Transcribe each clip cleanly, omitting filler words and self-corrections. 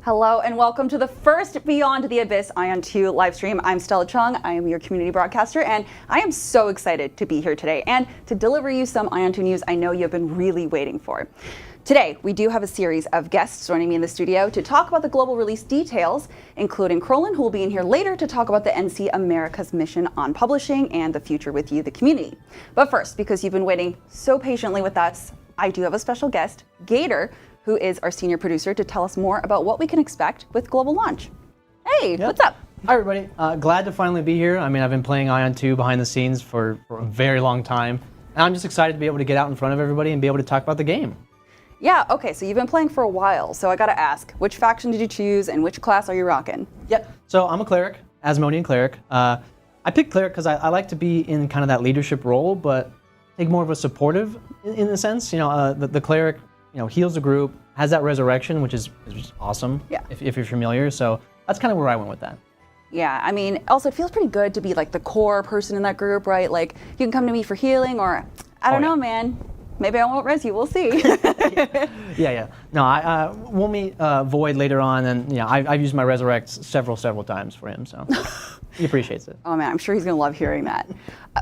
Hello and welcome to the first Beyond the Abyss AION 2 live stream. I'm Stella Chung, I am your community broadcaster, and I am so excited to be here today and to deliver you some AION 2 news I know you've been really waiting for. Today, we do have a series of guests joining me in the studio to talk about the global release details, including Crolin, who will be in here later to talk about the NC America's mission on publishing and the future with you, the community. But first, because you've been waiting so patiently with us, I do have a special guest, Gator, who is our senior producer, to tell us more about what we can expect with global launch. Hey, what's up? Hi everybody, glad to finally be here. I mean, I've been playing AION 2 behind the scenes for a very long time, and I'm just excited to be able to get out in front of everybody and be able to talk about the game. Yeah, okay, so you've been playing for a while, so I gotta ask, which faction did you choose and which class are you rocking? Yep, so I'm a cleric, Asmodean cleric. I picked cleric because I like to be in kind of that leadership role, but take more of a supportive in a sense. You know, the cleric, you know, heals the group, has that resurrection, which is just awesome. Yeah. If you're familiar, so that's kind of where I went with that. Yeah, I mean, also it feels pretty good to be like the core person in that group, right? Like, you can come to me for healing, or I don't know, man. Maybe I won't res you, we'll see. Yeah. No, we'll meet Void later on, and you know, I've used my resurrect several times for him, so he appreciates it. Oh man, I'm sure he's gonna love hearing that.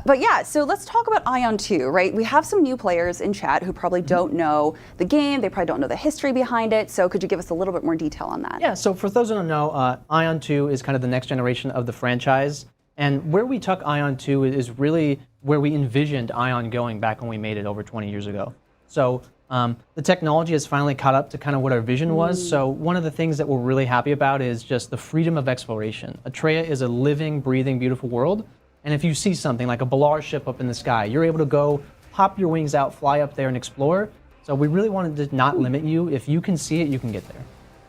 But yeah, so let's talk about AION 2, right? We have some new players in chat who probably don't know the game, they probably don't know the history behind it, so could you give us a little bit more detail on that? Yeah, so for those who don't know, AION 2 is kind of the next generation of the franchise, and where we took AION 2 is really where we envisioned AION going back when we made it over 20 years ago. So the technology has finally caught up to kind of what our vision was. So one of the things that we're really happy about is just the freedom of exploration. Atreia is a living, breathing, beautiful world. And if you see something like a Balar ship up in the sky, you're able to go pop your wings out, fly up there and explore. So we really wanted to not limit you. If you can see it, you can get there.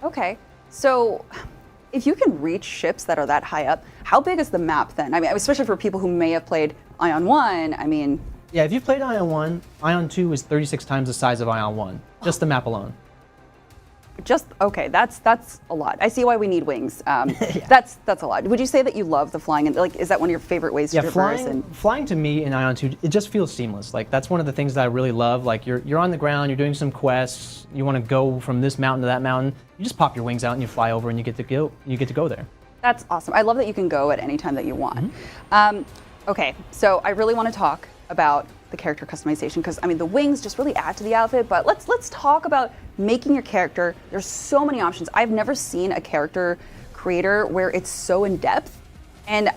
Okay, so if you can reach ships that are that high up, how big is the map then? I mean, especially for people who may have played AION 1, I mean... Yeah, if you've played AION 1, AION 2 is 36 times the size of AION 1, just the map alone. Okay, that's a lot. I see why we need wings. That's a lot. Would you say that you love the flying? And like, is that one of your favorite ways to traverse? Flying to me in AION 2, it just feels seamless. Like, that's one of the things that I really love. Like, you're on the ground, you're doing some quests, you want to go from this mountain to that mountain, you just pop your wings out and you fly over and you get to go there. That's awesome. I love that you can go at any time that you want. Okay, so I really want to talk about the character customization, because I mean the wings just really add to the outfit, but let's talk about making your character. There's so many options. I've never seen a character creator where it's so in depth. And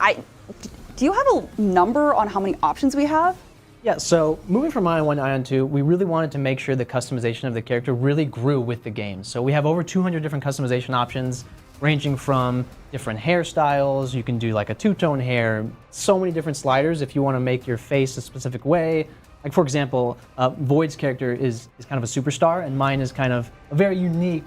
do you have a number on how many options we have? Yeah, so moving from AION 1 to AION 2, we really wanted to make sure the customization of the character really grew with the game. So we have over 200 different customization options, ranging from different hairstyles. You can do like a two-tone hair, so many different sliders if you want to make your face a specific way. Like, for example, Void's character is kind of a superstar, and mine is kind of a very unique,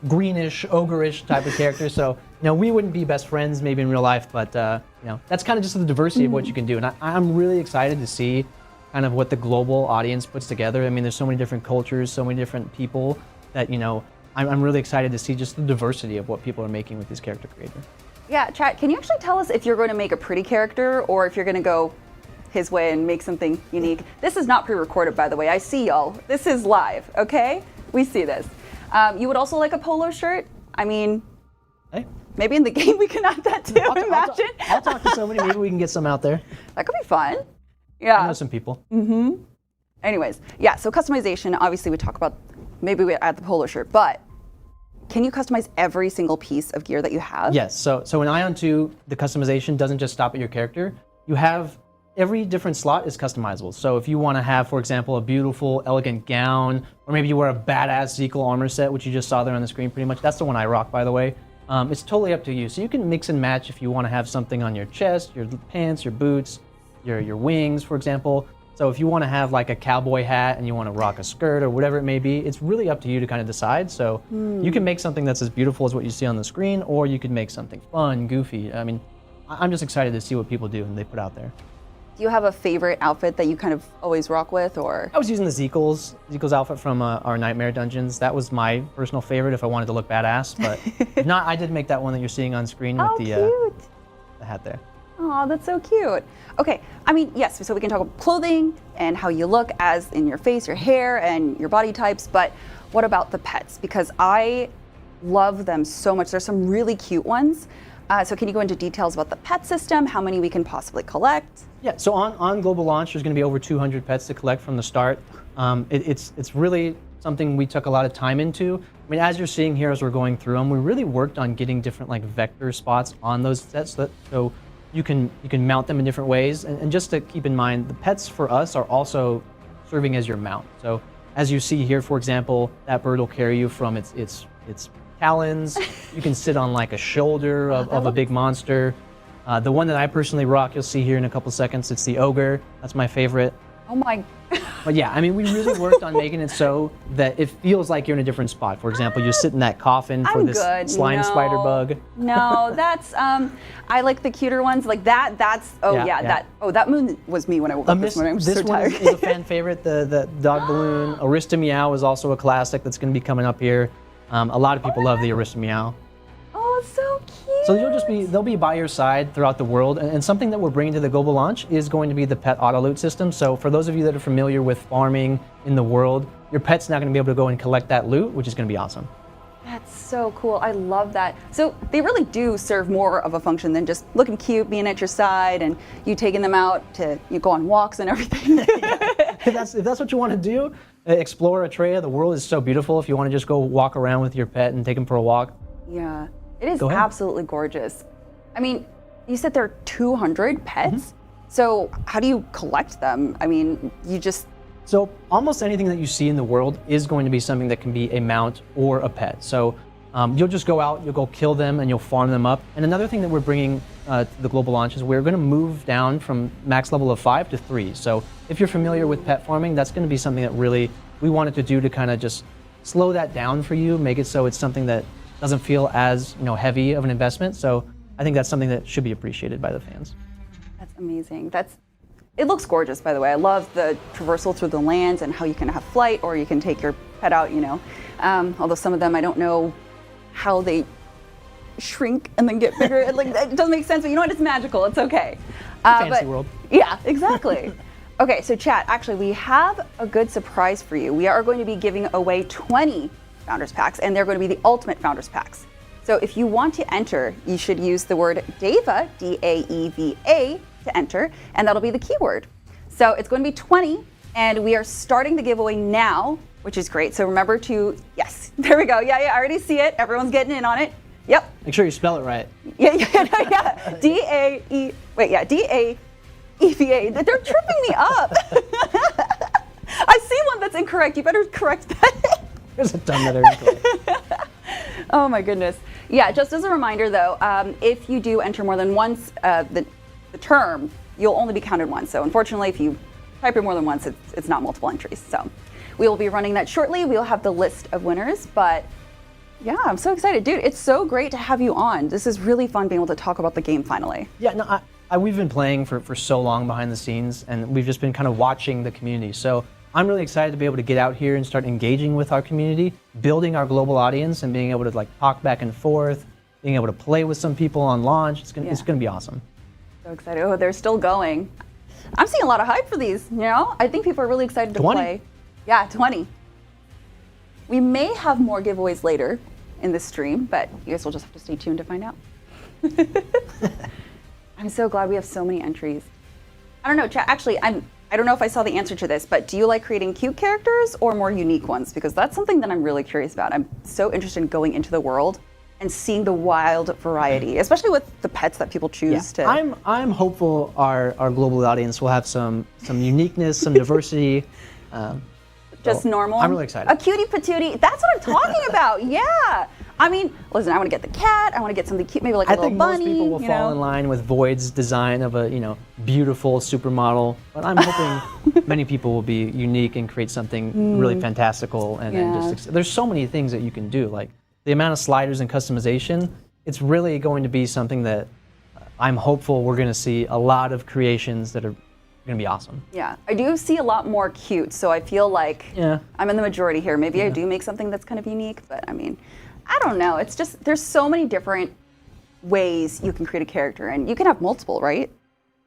greenish, ogre-ish type of character. So, you know, we wouldn't be best friends maybe in real life, but you know, that's kind of just the diversity of what you can do. And I'm really excited to see kind of what the global audience puts together. I mean, there's so many different cultures, so many different people that, you know, I'm really excited to see just the diversity of what people are making with this character creator. Yeah, chat, can you actually tell us if you're going to make a pretty character or if you're going to go his way and make something unique? This is not pre-recorded, by the way. I see y'all. This is live, okay? We see this. You would also like a polo shirt? I mean, hey, maybe in the game we can add that too, imagine. I'll talk to somebody, maybe we can get some out there. That could be fun. Yeah. I know some people. Anyways, yeah, so customization, obviously we talk about, maybe we add the polo shirt, but can you customize every single piece of gear that you have? Yes, so in AION 2, the customization doesn't just stop at your character. You have, every different slot is customizable. So if you want to have, for example, a beautiful, elegant gown, or maybe you wear a badass Zekel armor set, which you just saw there on the screen pretty much. That's the one I rock, by the way. It's totally up to you. So you can mix and match if you want to have something on your chest, your pants, your boots, your wings, for example. So if you want to have like a cowboy hat and you want to rock a skirt or whatever it may be, it's really up to you to kind of decide. So you can make something that's as beautiful as what you see on the screen, or you could make something fun, goofy. I mean, I'm just excited to see what people do and they put out there. Do you have a favorite outfit that you kind of always rock with, or? I was using the Zekel's outfit from our Nightmare Dungeons. That was my personal favorite if I wanted to look badass, but if not, I did make that one that you're seeing on screen with the hat there. Oh, that's so cute. Okay, I mean, yes, so we can talk about clothing and how you look as in your face, your hair, and your body types, but what about the pets? Because I love them so much. There's some really cute ones. So can you go into details about the pet system, how many we can possibly collect? Yeah, so on global launch, there's going to be over 200 pets to collect from the start. It's really something we took a lot of time into. I mean, as you're seeing here as we're going through them, we really worked on getting different like vector spots on those sets so you can mount them in different ways. And just to keep in mind, the pets for us are also serving as your mount. So as you see here, for example, that bird will carry you from its talons. You can sit on like a shoulder of a big monster. The one that I personally rock, you'll see here in a couple seconds, it's the ogre. That's my favorite. Oh my. But yeah, I mean, we really worked on making it so that it feels like you're in a different spot. For example, you sit in that coffin for this slime spider bug. No, that's I like the cuter ones like that. That's that moon was me when I woke up this morning. I'm so tired. This one is a fan favorite. The dog balloon. Arista Meow is also a classic that's going to be coming up here. A lot of people love the Arista Meow. Oh, it's so cute. So they'll be by your side throughout the world, and something that we're bringing to the global launch is going to be the pet auto loot system. So for those of you that are familiar with farming in the world, your pet's now going to be able to go and collect that loot, which is going to be awesome. That's so cool. I love that. So they really do serve more of a function than just looking cute, being at your side, and you taking them out to go on walks and everything. If that's what you want to do, explore Atreya. The world is so beautiful. If you want to just go walk around with your pet and take him for a walk. Yeah. It is absolutely gorgeous. I mean, you said there are 200 pets. Mm-hmm. So how do you collect them? I mean, So almost anything that you see in the world is going to be something that can be a mount or a pet. So you'll just go out, you'll go kill them, and you'll farm them up. And another thing that we're bringing to the global launch is we're going to move down from max level of 5 to 3. So if you're familiar with pet farming, that's going to be something that really we wanted to do to kind of just slow that down for you, make it so it's something that doesn't feel as heavy of an investment. So I think that's something that should be appreciated by the fans. That's amazing. It looks gorgeous, by the way. I love the traversal through the lands and how you can have flight or you can take your pet out, although some of them, I don't know how they shrink and then get bigger. It doesn't make sense, but you know what? It's magical. It's okay. Fantasy world. Yeah, exactly. Okay, so chat, actually, we have a good surprise for you. We are going to be giving away 20 Founders Packs, and they're going to be the ultimate Founders Packs. So if you want to enter, you should use the word DAEVA, D-A-E-V-A, to enter, and that'll be the keyword. So it's going to be 20, and we are starting the giveaway now, which is great. So remember to, yes, there we go. Yeah, I already see it. Everyone's getting in on it. Yep. Make sure you spell it right. Yeah. D-A-E-V-A. They're tripping me up. I see one that's incorrect. You better correct that. There's a ton that are incorrect. Oh my goodness. Yeah, just as a reminder though, if you do enter more than once the term, you'll only be counted once. So unfortunately, if you type in more than once, it's not multiple entries. So we will be running that shortly. We'll have the list of winners, but yeah, I'm so excited. Dude, it's so great to have you on. This is really fun being able to talk about the game finally. Yeah, no, we've been playing for so long behind the scenes, and we've just been kind of watching the community. So I'm really excited to be able to get out here and start engaging with our community, building our global audience, and being able to talk back and forth, being able to play with some people on launch. It's gonna be awesome. So excited. Oh, they're still going. I'm seeing a lot of hype for these, I think people are really excited to 20. play. Yeah, 20. We may have more giveaways later in this stream, but you guys will just have to stay tuned to find out. I'm so glad we have so many entries. I don't know, chat, actually, I don't know if I saw the answer to this, but do you like creating cute characters or more unique ones? Because that's something that I'm really curious about. I'm so interested in going into the world and seeing the wild variety, especially with the pets that people choose to. I'm hopeful our global audience will have some uniqueness, some diversity. Just normal. I'm really excited. A cutie patootie. That's what I'm talking about. Yeah. I mean, listen, I want to get the cat. I want to get something cute, maybe like a little bunny. I think most people will fall in line with Void's design of a beautiful supermodel. But I'm hoping many people will be unique and create something really fantastical. And just there's so many things that you can do. Like the amount of sliders and customization. It's really going to be something that I'm hopeful we're going to see a lot of creations that are going to be awesome. Yeah, I do see a lot more cute, so I feel like I'm in the majority here. Maybe I do make something that's kind of unique, but I mean, I don't know. It's just, there's so many different ways you can create a character, and you can have multiple, right?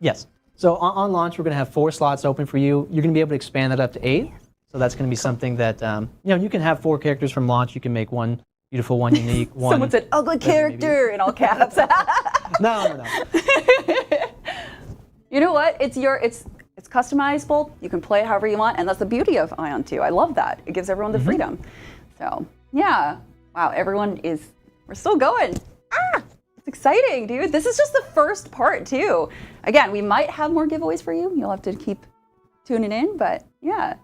Yes. So on launch, we're going to have 4 slots open for you. You're going to be able to expand that up to 8. So that's going to be something that, you can have 4 characters from launch. You can make one beautiful one, unique one. Someone said ugly character in all caps. No. You know what? It's customizable. You can play it however you want, and that's the beauty of Ion 2. I love that. It gives everyone the freedom. So yeah, wow, we're still going. It's exciting, dude. This is just the first part too. Again, we might have more giveaways for you. You'll have to keep tuning in, but yeah.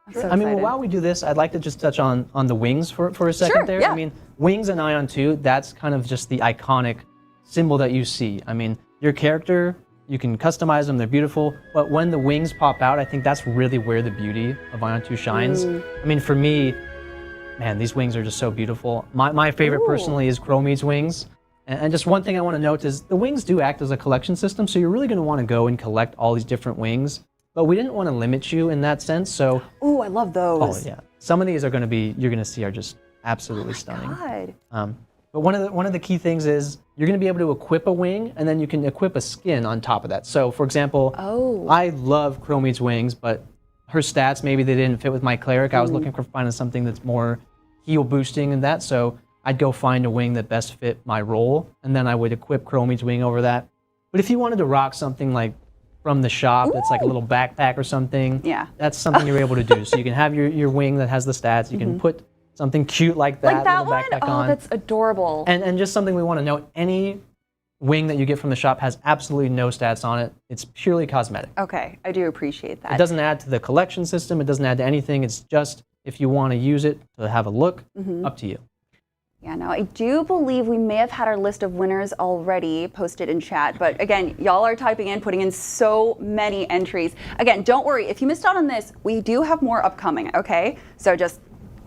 I'm so I mean, excited. while we do this, I'd like to just touch on the wings for a second Sure, there. yeah. I mean, wings in Ion 2, that's kind of just the iconic symbol that you see. I mean, your character, you can customize them, they're beautiful, but when the wings pop out, I think that's really where the beauty of Ion 2 shines. I mean, for me, man, these wings are just so beautiful. My favorite personally is Chromie's wings. And just one thing I want to note is the wings do act as a collection system, so you're really going to want to go and collect all these different wings. But we didn't want to limit you in that sense, so... Ooh, I love those. Oh, yeah. Some of these are going to be, you're going to see are just absolutely stunning. God. But one of the key things is you're going to be able to equip a wing, and then you can equip a skin on top of that. So, for example, I love Chromie's wings, but her stats, maybe they didn't fit with my cleric. I was looking for finding something that's more heal boosting and that, so I'd go find a wing that best fit my role, and then I would equip Chromie's wing over that. But if you wanted to rock something like from the shop that's like a little backpack or something, that's something you're able to do. So you can have your wing that has the stats, you can put something cute like that, little backpack on. Oh, that's adorable. And just something we want to note, any wing that you get from the shop has absolutely no stats on it. It's purely cosmetic. Okay, I do appreciate that. It doesn't add to the collection system, it doesn't add to anything, it's just if you want to use it to have a look, up to you. Yeah, no, I do believe we may have had our list of winners already posted in chat, but again, y'all are typing in, putting in so many entries. Again, don't worry, if you missed out on this, we do have more upcoming, okay? So just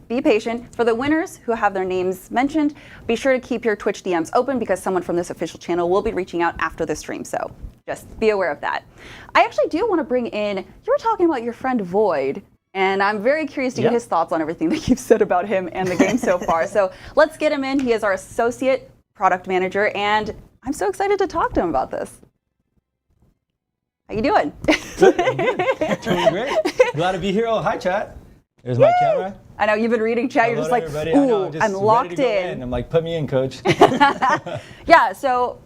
be patient. For the winners who have their names mentioned, be sure to keep your Twitch DMs open because someone from this official channel will be reaching out after the stream, so just be aware of that. I actually do want to bring in, you were talking about your friend Void, and I'm very curious to get his thoughts on everything that you've said about him and the game so far. So let's get him in. He is our associate product manager, and I'm so excited to talk to him about this. How you doing? Good, I'm good. Doing great. Glad to be here. Oh, hi, chat. There's my camera. I know you've been reading chat. You're just like, everybody. ooh, just I'm locked ready to go in. I'm like, put me in, coach. Yeah, so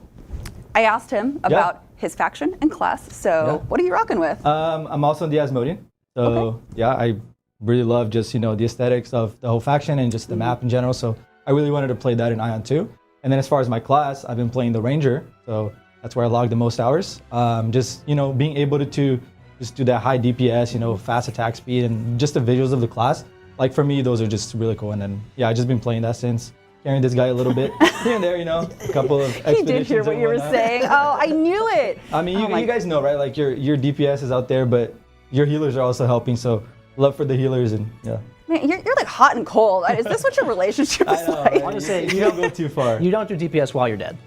I asked him about his faction and class. So what are you rocking with? I'm also in the Asmodean. So yeah, I really love just, the aesthetics of the whole faction and just the map in general. So I really wanted to play that in Ion 2. And then as far as my class, I've been playing the Ranger. So that's where I logged the most hours. Just, being able to just do that high DPS, fast attack speed and just the visuals of the class. Like for me, those are just really cool. And then, yeah, I've just been playing that since. Carrying this guy a little bit here and there, a couple of expeditions. He did hear what you were saying. Oh, I knew it. I mean, you guys know, right? Like your DPS is out there, but your healers are also helping. So love for the healers and yeah. Man, you're like hot and cold. Is this what your relationship is like? I want to say you don't go too far. You don't do DPS while you're dead.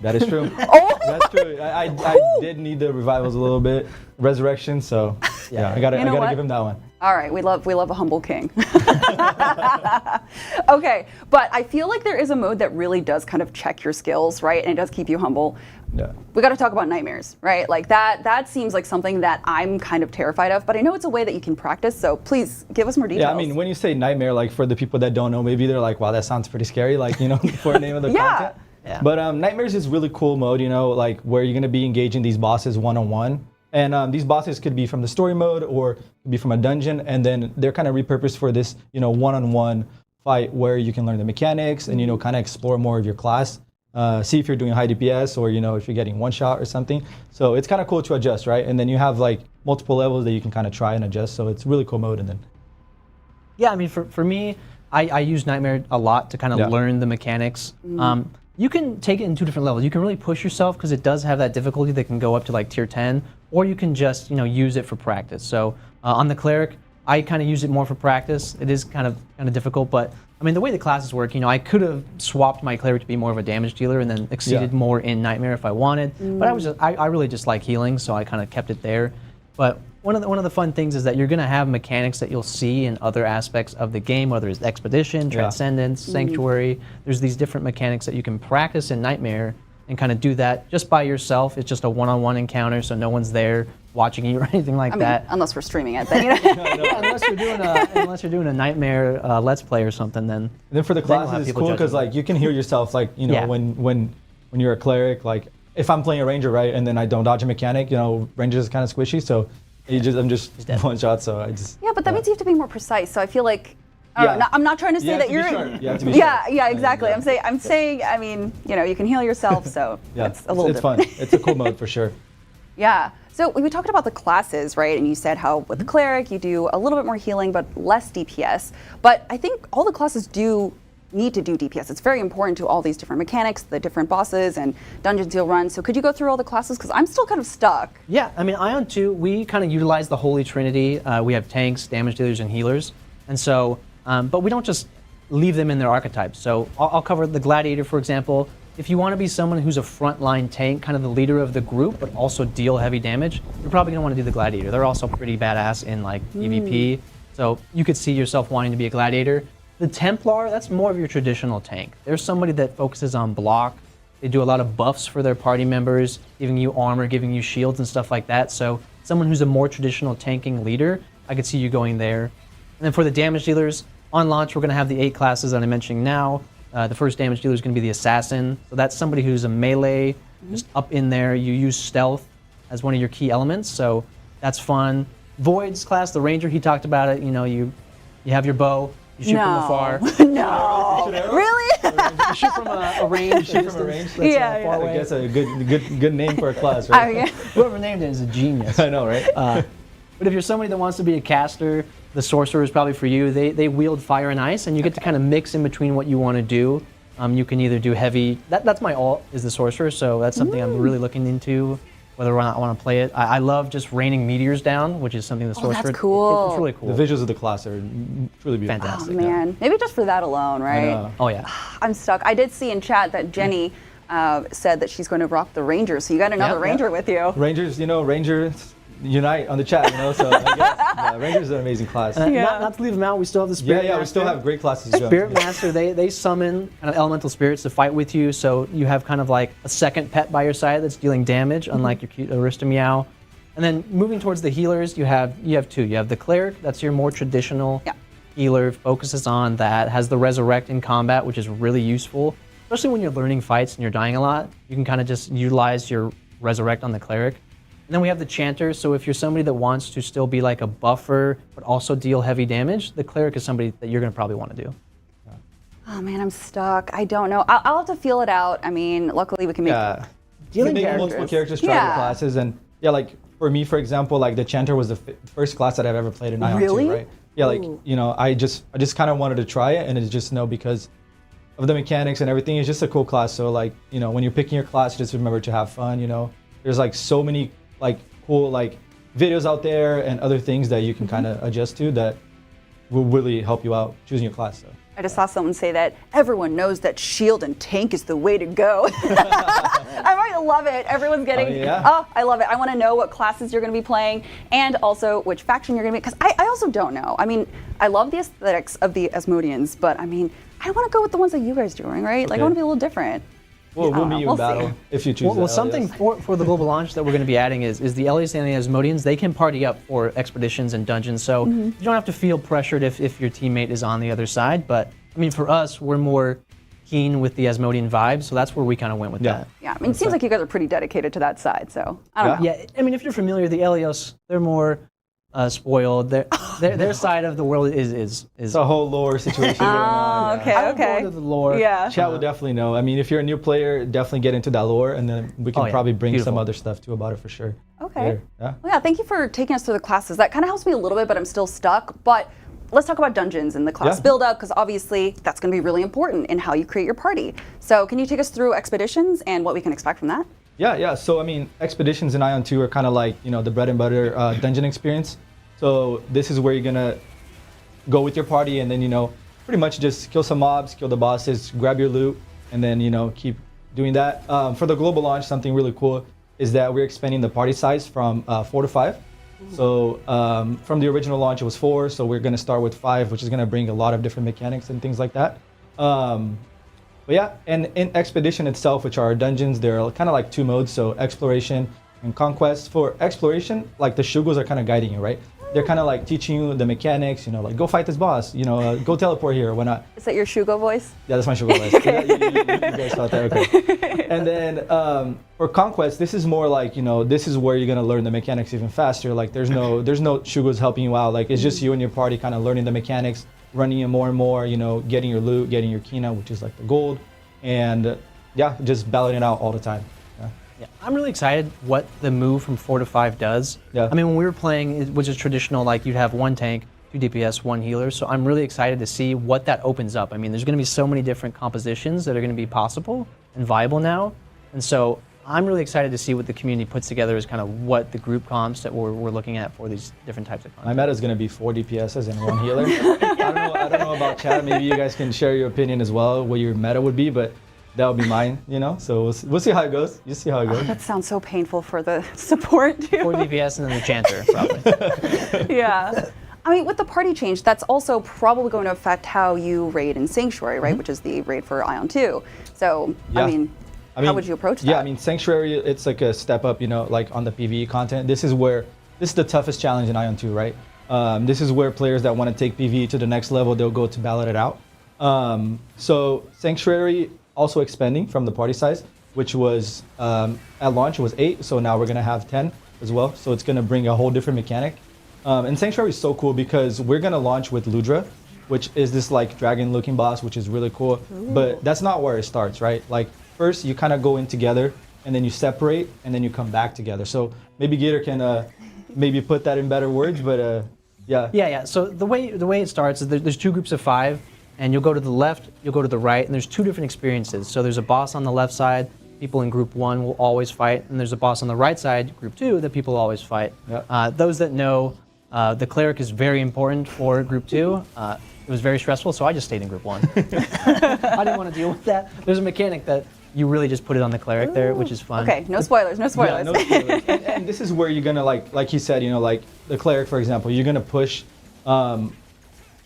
That is true. That's true. I did need the revivals a little bit, resurrection. So yeah, I gotta give him that one. All right, we love a humble king. Okay, but I feel like there is a mode that really does kind of check your skills, right? And it does keep you humble. Yeah. We got to talk about nightmares, right? Like that seems like something that I'm kind of terrified of, but I know it's a way that you can practice. So please give us more details. Yeah, I mean, when you say nightmare, like for the people that don't know, maybe they're like, wow, that sounds pretty scary, like, for the name of the content. Yeah. But Nightmares is really cool mode, like where you're going to be engaging these bosses one-on-one. And these bosses could be from the story mode or could be from a dungeon. And then they're kind of repurposed for this, one-on-one fight where you can learn the mechanics and, kind of explore more of your class. See if you're doing high DPS or, if you're getting one shot or something. So it's kind of cool to adjust, right? And then you have like multiple levels that you can kind of try and adjust. So it's really cool mode. And then. Yeah, I mean, for me, I use Nightmare a lot to kind of learn the mechanics. You can take it in two different levels. You can really push yourself because it does have that difficulty that can go up to like tier 10, or you can just use it for practice. So on the cleric, I kind of use it more for practice. It is kind of difficult, but I mean the way the classes work, I could have swapped my cleric to be more of a damage dealer and then exceeded more in Nightmare if I wanted. But I really just like healing, so I kind of kept it there. But one of the fun things is that you're going to have mechanics that you'll see in other aspects of the game, whether it's Expedition, Transcendence, Sanctuary. There's these different mechanics that you can practice in Nightmare and kind of do that just by yourself. It's just a one-on-one encounter, so no one's there watching you or anything like I mean, that. unless we're streaming it, then, you know. Yeah, unless you're doing a nightmare let's play or something, then. And then for the Then you'll have classes, it's people cool judging because you. like you can heal yourself. Like Yeah. when you're a cleric, like if I'm playing a ranger, right, and then I don't dodge a mechanic, ranger is kind of squishy, so I'm just dead. one shot. So I just Yeah, but that means you have to be more precise. So I feel like I don't know, I'm not trying to say You have that to be you're. sharp. You have to be Yeah, sharp. yeah, exactly. Yeah. I'm saying. I mean, you can heal yourself, so Yeah, it's a little it's different. fun. It's a cool mode for sure. Yeah. So we talked about the classes, right? And you said how with the cleric you do a little bit more healing, but less DPS. But I think all the classes do need to do DPS. It's very important to all these different mechanics, the different bosses and dungeons you'll run. So could you go through all the classes? Because I'm still kind of stuck. Yeah, I mean, Ion 2, we kind of utilize the Holy Trinity. We have tanks, damage dealers, and healers. And so, but we don't just leave them in their archetypes. So I'll cover the Gladiator, for example. If you want to be someone who's a frontline tank, kind of the leader of the group, but also deal heavy damage, you're probably going to want to do the Gladiator. They're also pretty badass in like PvP. So you could see yourself wanting to be a Gladiator. The Templar, that's more of your traditional tank. There's somebody that focuses on block. They do a lot of buffs for their party members, giving you armor, giving you shields and stuff like that. So someone who's a more traditional tanking leader, I could see you going there. And then for the damage dealers, on launch, we're going to have the 8 classes that I'm mentioning now. The first damage dealer is going to be the Assassin. So that's somebody who's a melee, just up in there. You use stealth as one of your key elements, so that's fun. Void's class, the Ranger, he talked about it. You have your bow. You shoot from afar. No. Really? You shoot from a range. Shoot from a range. That's, Yeah, far yeah. I away. guess a good name for a class, right? Yeah. Whoever named it is a genius. I know, right? But if you're somebody that wants to be a caster, the Sorcerer is probably for you. They wield fire and ice, and you get to kind of mix in between what you want to do. You can either do heavy. That's my alt, is the Sorcerer, so that's something I'm really looking into, whether or not I want to play it. I love just raining meteors down, which is something the Sorcerer. that's cool. It's really cool. The visuals of the class are truly beautiful. Oh Fantastic. man, maybe just for that alone, right? know. Oh yeah. I'm stuck. I did see in chat that Jenny said that she's going to rock the Ranger, so you got another Yeah, yeah. Ranger with you. Rangers, Rangers unite on the chat, so I guess Rangers are an amazing class. Yeah. Not to leave them out, we still have the Spirit we still Master. have great classes. Joe. Spirit Master, they summon kind of elemental spirits to fight with you, so you have kind of like a second pet by your side that's dealing damage, unlike your cute Arista Meow. And then moving towards the healers, you have 2. You have the Cleric, that's your more traditional healer, focuses on that, has the Resurrect in combat, which is really useful, especially when you're learning fights and you're dying a lot. You can kind of just utilize your Resurrect on the Cleric. And then we have the Chanter, so if you're somebody that wants to still be like a buffer, but also deal heavy damage, the Cleric is somebody that you're going to probably want to do. Oh man, I'm stuck. I don't know. I'll have to feel it out. I mean, luckily we can make You healing can make multiple characters try the Yeah. classes, and like for me, for example, like the Chanter was the first class that I've ever played in Ion 2, Really? right? Yeah, like Ooh. I just kind of wanted to try it, and it's just because of the mechanics and everything. It's just a cool class. So like when you're picking your class, just remember to have fun. There's like so many like cool like videos out there and other things that you can kind of adjust to that will really help you out choosing your class. So. I just saw someone say that everyone knows that shield and tank is the way to go. I might love it. Everyone's getting, I love it. I want to know what classes you're going to be playing and also which faction you're going to be, because I also don't know. I mean, I love the aesthetics of the Asmodeans, but I mean, I want to go with the ones that you guys are doing, right? Like I want to be a little different. We'll I don't meet know. you We'll in battle see. if you choose Well, that, something yes. for the global launch that we're going to be adding is the Elias and the Asmodeans. They can party up for expeditions and dungeons, so you don't have to feel pressured if your teammate is on the other side. But I mean, for us, we're more keen with the Asmodean vibe, so that's where we kind of went with that. Yeah, I mean, it seems like you guys are pretty dedicated to that side, so I don't know. Yeah, I mean, if you're familiar, the Elios, they're more spoiled. Their side of the world is It's a whole lore situation going on. okay. I won't go into the lore. Yeah. Chat will definitely know. I mean, if you're a new player, definitely get into that lore, and then we can Oh, yeah. probably bring Beautiful. some other stuff too about it for sure. Okay. There. Yeah. Well, yeah, thank you for taking us through the classes. That kind of helps me a little bit, but I'm still stuck. But let's talk about dungeons and the class Yeah. build up, because obviously that's going to be really important in how you create your party. So can you take us through expeditions and what we can expect from that? Yeah. So I mean, expeditions in Ion 2 are kind of like the bread and butter dungeon experience. So this is where you're gonna go with your party, and then pretty much just kill some mobs, kill the bosses, grab your loot, and then keep doing that. For the global launch, something really cool is that we're expanding the party size from 4 to 5. So from the original launch, it was 4. So we're gonna start with 5, which is gonna bring a lot of different mechanics and things like that. But yeah, and in Expedition itself, which are our dungeons, there are kind of like 2 modes. So Exploration and conquest. For exploration, like the Shugos are kind of guiding you, right? They're kind of like teaching you the mechanics, you know, like go fight this boss, you know, go teleport here, why not? Is that your Shugo voice? Yeah, that's my Shugo voice. You guys thought that, okay. And then for conquest, this is more like, you know, this is where you're gonna learn the mechanics even faster. Like there's no Shugos helping you out. Like it's just you and your party kind of learning the mechanics, running it more and more, you know, getting your loot, getting your Kina, which is like the gold, and yeah, just battling it out all the time. Yeah, I'm really excited what the move from 4 to 5 does. Yeah. I mean, when we were playing, it was just traditional, like you'd have 1 tank, 2 DPS, 1 healer. So I'm really excited to see what that opens up. I mean, there's going to be so many different compositions that are going to be possible and viable now. And so I'm really excited to see what the community puts together as kind of what the group comps that we're looking at for these different types of content. My meta is going to be 4 DPSs and 1 healer. I don't know about chat. Maybe you guys can share your opinion as well, what your meta would be, but that would be mine, you know? So we'll see how it goes. You see how it goes. That sounds so painful for the support too. 4 DPS and then the Chanter, probably. Yeah. I mean, with the party change, that's also probably going to affect how you raid in Sanctuary, right? Which is the raid for Ion 2. So, Yeah. I mean, how would you approach that? Yeah, I mean, Sanctuary, it's like a step up, you know, like on the PvE content. This is the toughest challenge in Ion 2, right? This is where players that want to take PvE to the next level, they'll go to ballot it out. So Sanctuary also expanding from the party size, which was at launch it was 8, so now we're gonna have 10 as well. So it's gonna bring a whole different mechanic. And Sanctuary is so cool because we're gonna launch with Ludra, which is this like dragon-looking boss, which is really cool. Ooh. But that's not where it starts, right? Like first you kind of go in together, and then you separate, and then you come back together. So maybe Gator can maybe put that in better words, but yeah. Yeah. So the way it starts is there's 2 groups of 5. And you'll go to the left, you'll go to the right, and there's 2 different experiences. So there's a boss on the left side, people in group 1 will always fight, and there's a boss on the right side, group 2, that people always fight. Yep. Those that know, the cleric is very important for group 2. It was very stressful, so I just stayed in group 1. I didn't want to deal with that. There's a mechanic that you really just put it on the cleric there, which is fun. Okay, no spoilers, no spoilers. Yeah, no spoilers. and this is where you're gonna like you said, you know, like the cleric, for example, you're gonna push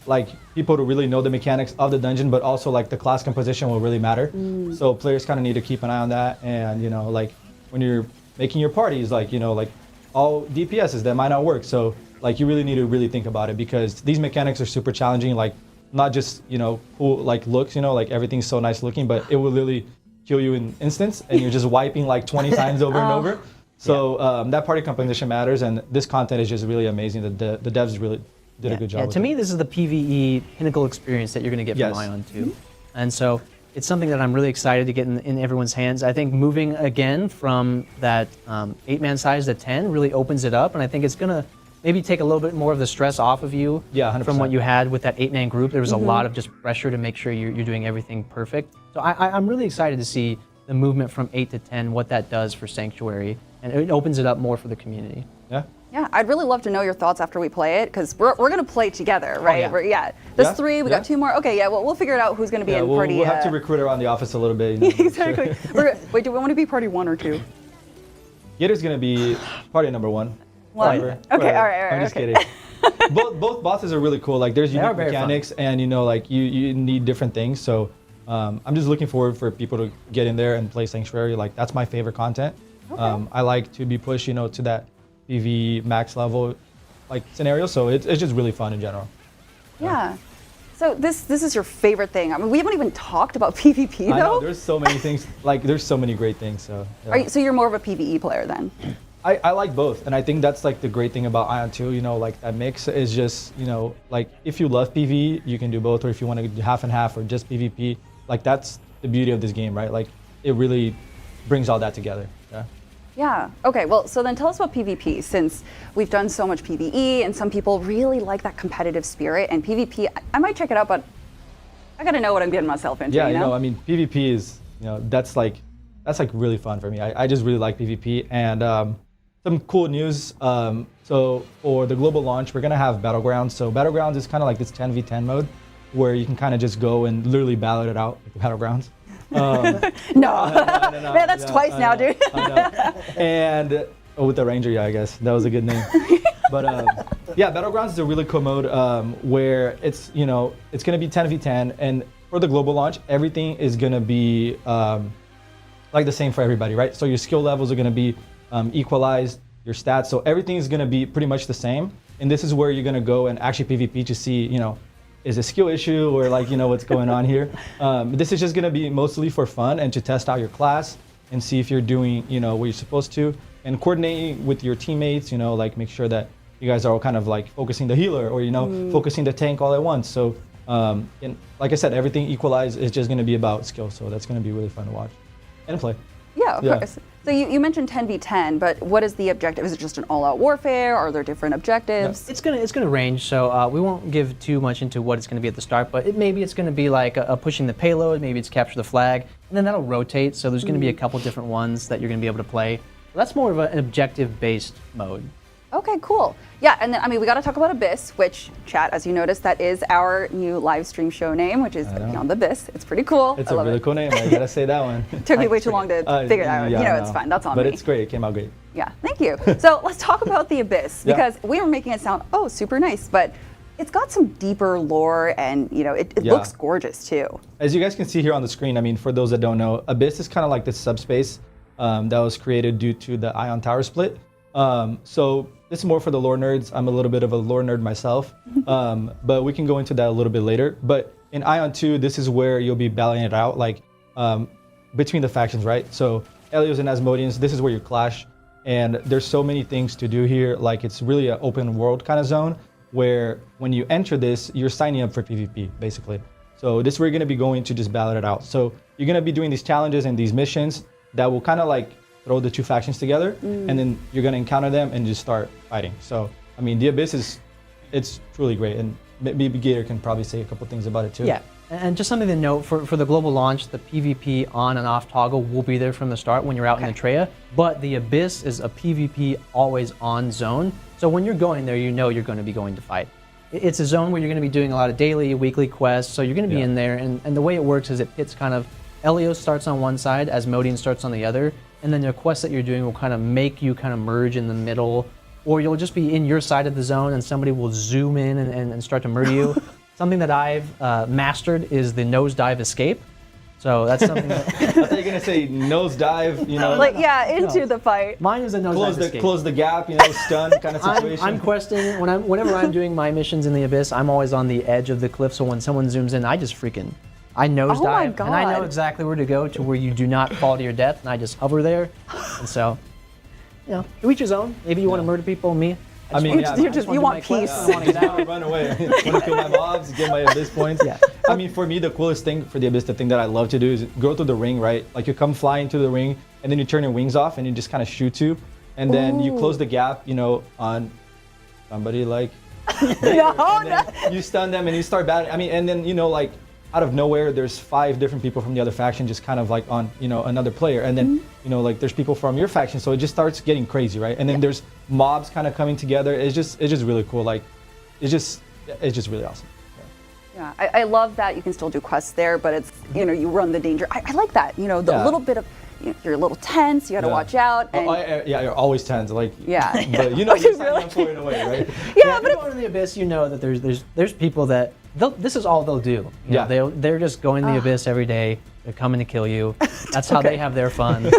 like people to really know the mechanics of the dungeon, but also like the class composition will really matter. So players kind of need to keep an eye on that. And you know, like when you're making your parties, like, you know, like all DPSs that might not work. So like you really need to really think about it, because these mechanics are super challenging. Like not just, you know, cool like looks, you know, like everything's so nice looking, but it will literally kill you in instance, and you're just wiping like 20 times over and over. So that party composition matters, and this content is just really amazing. The devs really did a good job. Yeah, to me, this is the PvE pinnacle experience that you're going to get from Ion 2. And so it's something that I'm really excited to get in everyone's hands. I think moving again from that 8-man size to 10 really opens it up, and I think it's going to maybe take a little bit more of the stress off of you 100%. From what you had with that 8-man group. There was a lot of just pressure to make sure you're doing everything perfect. So I'm really excited to see the movement from 8 to 10, what that does for Sanctuary, and it opens it up more for the community. Yeah, I'd really love to know your thoughts after we play it, because we're going to play together, right? There's 3, we got 2 more. Okay, yeah, well, we'll figure it out who's going to be in party. We'll have to recruit around the office a little bit. You know, exactly. Wait, do we want to be party 1 or 2? Gator's going to be party number 1. 1? Okay, all right. I'm just kidding. both bosses are really cool. Like there's unique mechanics, and you know, like you need different things. So I'm just looking forward for people to get in there and play Sanctuary. Like that's my favorite content. Okay. I like to be pushed, you know, to that PvE max level like scenario. So it's just really fun in general. Yeah. So this is your favorite thing. I mean, we haven't even talked about PvP though. I know, there's so many things. Like there's so many great things. So. Yeah. So you're more of a PvE player then? I like both, and I think that's like the great thing about Ion 2, you know, like that mix is just, you know, like if you love PvE, you can do both, or if you want to do half and half or just PvP, like that's the beauty of this game, right? Like it really brings all that together. Yeah, okay, well, so then tell us about PvP, since we've done so much PvE, and some people really like that competitive spirit, and PvP, I might check it out, but I gotta know what I'm getting myself into, Yeah, you know? I mean, PvP is, you know, that's like really fun for me. I just really like PvP, and some cool news. So for the global launch, we're gonna have Battlegrounds. So Battlegrounds is kind of like this 10v10 mode, where you can kind of just go and literally ballot it out, like Battlegrounds. No. Man, that's twice now, dude. And with the Ranger, yeah, I guess that was a good name. But yeah, Battlegrounds is a really cool mode where it's, you know, it's gonna be 10v10, and for the global launch, everything is gonna be like the same for everybody, right? So your skill levels are gonna be equalized, your stats. So everything is going to be pretty much the same. And this is where you're going to go and actually PvP to see, is a skill issue or like, what's going on here. This is just going to be mostly for fun and to test out your class and see if you're doing, what you're supposed to, and coordinating with your teammates, like make sure that you guys are all kind of like focusing the healer or, focusing the tank all at once. So, and like I said, everything equalized is just going to be about skill. So that's going to be really fun to watch and play. Yeah, of course. So you mentioned 10v10, but what is the objective? Is it just an all-out warfare? Are there different objectives? It's gonna range. So we won't give too much into what it's gonna be at the start, but maybe it's gonna be like a pushing the payload. Maybe it's capture the flag, and then that'll rotate. So there's gonna be a couple different ones that you're gonna be able to play. That's more of an objective-based mode. Okay, cool. Yeah, and then, we got to talk about Abyss, which, chat, as you noticed, that is our new live stream show name, which is Beyond the Abyss. It's pretty cool. It's a really cool name. I gotta say that one. Took me way too long to figure it out. It's fine. That's on me. But it's great. It came out great. Yeah, thank you. So let's talk about the Abyss, because we were making it sound, super nice, but it's got some deeper lore, and it looks gorgeous too. As you guys can see here on the screen, for those that don't know, Abyss is kind of like this subspace that was created due to the AION tower split. So this is more for the lore nerds. I'm a little bit of a lore nerd myself, but we can go into that a little bit later. But in AION 2, this is where you'll be battling it out, like between the factions, right? So Elios and Asmodeans, this is where you clash, and there's so many things to do here. Like it's really an open world kind of zone where when you enter this, you're signing up for PvP, basically. So this is where you're gonna be going to just battle it out. So you're gonna be doing these challenges and these missions that will kind of like throw the two factions together, and then you're gonna encounter them and just start fighting. So, the Abyss it's truly great, and maybe Gator can probably say a couple things about it too. Yeah, and just something to note, for the global launch, the PvP on and off toggle will be there from the start when you're out in the Atreia, but the Abyss is a PvP always on zone. So when you're going there, you're gonna be going to fight. It's a zone where you're gonna be doing a lot of daily, weekly quests, so you're gonna be in there, and the way it works is it pits kind of, Elios starts on one side, Asmodean starts on the other, and then the quests that you're doing will kind of make you kind of merge in the middle, or you'll just be in your side of the zone and somebody will zoom in and start to murder you. Something that I've mastered is the nosedive escape. So that's something that... I thought you were going to say nosedive, into the fight. Mine is a nosedive escape. Close the gap, stun kind of situation. I'm questing, whenever I'm doing my missions in the Abyss, I'm always on the edge of the cliff, so when someone zooms in, I nosedive, and I know exactly where to go to where you do not fall to your death, and I just hover there. And so, to each his own. Maybe you want to murder people, me. You want peace. I want to get out. Run away. Want to kill my mobs, get my Abyss points. Yeah. For me, the coolest thing for the Abyss, the thing that I love to do is go through the ring, right? Like you come flying to the ring, and then you turn your wings off, and you just kind of shoot you, and then you close the gap, on somebody like. You stun them, and you start battling. And then like. Out of nowhere, there's 5 different people from the other faction just kind of like on, another player. And then, like there's people from your faction. So it just starts getting crazy, right? And then there's mobs kind of coming together. It's just really cool. Like, it's just really awesome. Yeah, I love that you can still do quests there, but it's, you run the danger. I like that, the little bit of, you're a little tense, you got to watch out. And you're always tense. Like, but you're signing up for it in a way, right? But if you go to the Abyss, that there's people that, this is all they'll do. They're just going to the Abyss every day. They're coming to kill you. That's how they have their fun.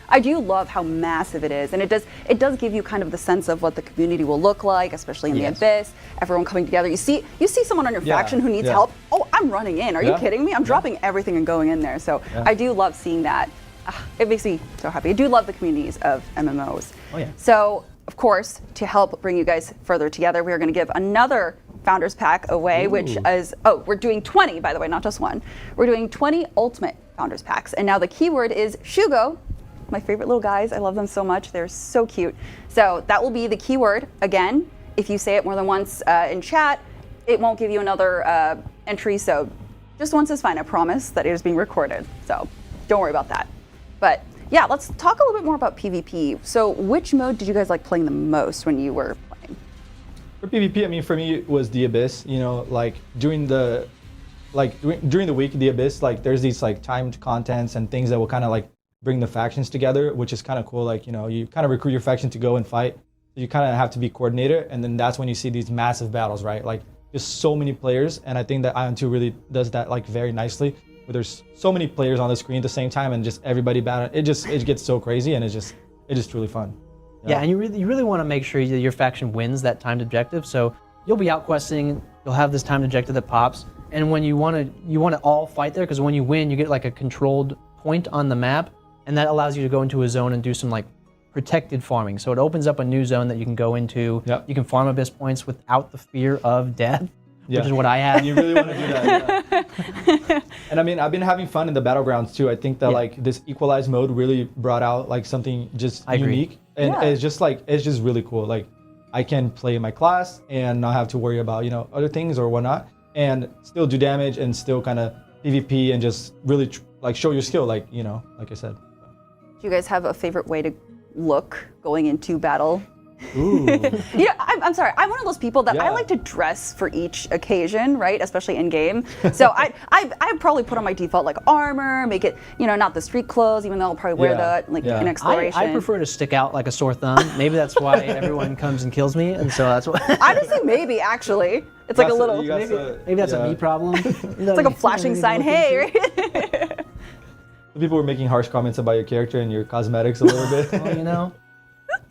I do love how massive it is, and it does give you kind of the sense of what the community will look like, especially in the Abyss. Everyone coming together. You see someone on your faction who needs help. Oh, I'm running in. Are you kidding me? I'm dropping everything and going in there. So I do love seeing that. It makes me so happy. I do love the communities of MMOs. Oh yeah. So of course, to help bring you guys further together, we are going to give another Founders Pack away, which is, we're doing 20, by the way, not just one. We're doing 20 Ultimate Founders Packs. And now the keyword is Shugo, my favorite little guys. I love them so much. They're so cute. So that will be the keyword. Again, if you say it more than once in chat, it won't give you another entry. So just once is fine. I promise that it is being recorded. So don't worry about that. But yeah, let's talk a little bit more about PvP. So which mode did you guys like playing the most when you were playing? For PvP, for me, it was the Abyss. Like during the week, the Abyss, like there's these like timed contents and things that will kind of like bring the factions together, which is kind of cool. Like, you kind of recruit your faction to go and fight. You kind of have to be coordinated, and then that's when you see these massive battles, right? Like just so many players, and I think that AION 2 really does that like very nicely. Where there's so many players on the screen at the same time, and just everybody battling. It gets so crazy, and it's it's just truly fun. Yeah, and you really want to make sure that your faction wins that timed objective. So you'll be out questing, you'll have this timed objective that pops, and when you want to all fight there, because when you win, you get like a controlled point on the map, and that allows you to go into a zone and do some like protected farming. So it opens up a new zone that you can go into. Yep. You can farm abyss points without the fear of death, Yeah. which is what I have. You really want to do that. Yeah. And I mean, I've been having fun in the battlegrounds too. I think that like this equalized mode really brought out like something just unique, and Yeah. it's just really cool. Like I can play my class and not have to worry about other things or whatnot, and still do damage and still kind of PvP and just really like show your skill. Like like I said. Do you guys have a favorite way to look going into battle? Ooh. I'm sorry. I'm one of those people that I Yeah. like to dress for each occasion, right? Especially in game. So I probably put on my default like armor, make it not the street clothes, even though I'll probably wear Yeah. that like in exploration. I prefer to stick out like a sore thumb. Maybe that's why everyone comes and kills me, and so that's why. I just think maybe actually it's like a little. Maybe that's a me problem. It's like a flashing sign. Hey, right? People were making harsh comments about your character and your cosmetics a little bit. Well,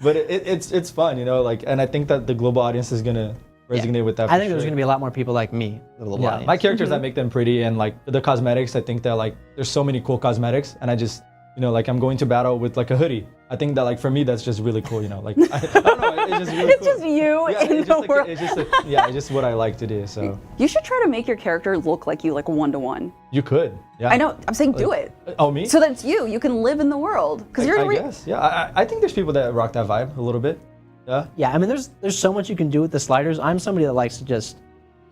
But it's fun, like, and I think that the global audience is gonna resonate with that. I think there's going to be a lot more people like me. Yeah, my characters, I make them pretty, and like the cosmetics, I think that like there's so many cool cosmetics, and I just like I'm going to battle with like a hoodie. I think that like for me that's just really cool, like I don't know, it's just really It's cool. just you in the world. It's just what I like to do. So You should try to make your character look like you, like 1-to-1. you could, yeah. I know. I'm saying do it. Oh, me? So that it's you. You can live in the world because you're. I guess, yeah. I think there's people that rock that vibe a little bit. Yeah. Yeah, I mean, there's so much you can do with the sliders. I'm somebody that likes to just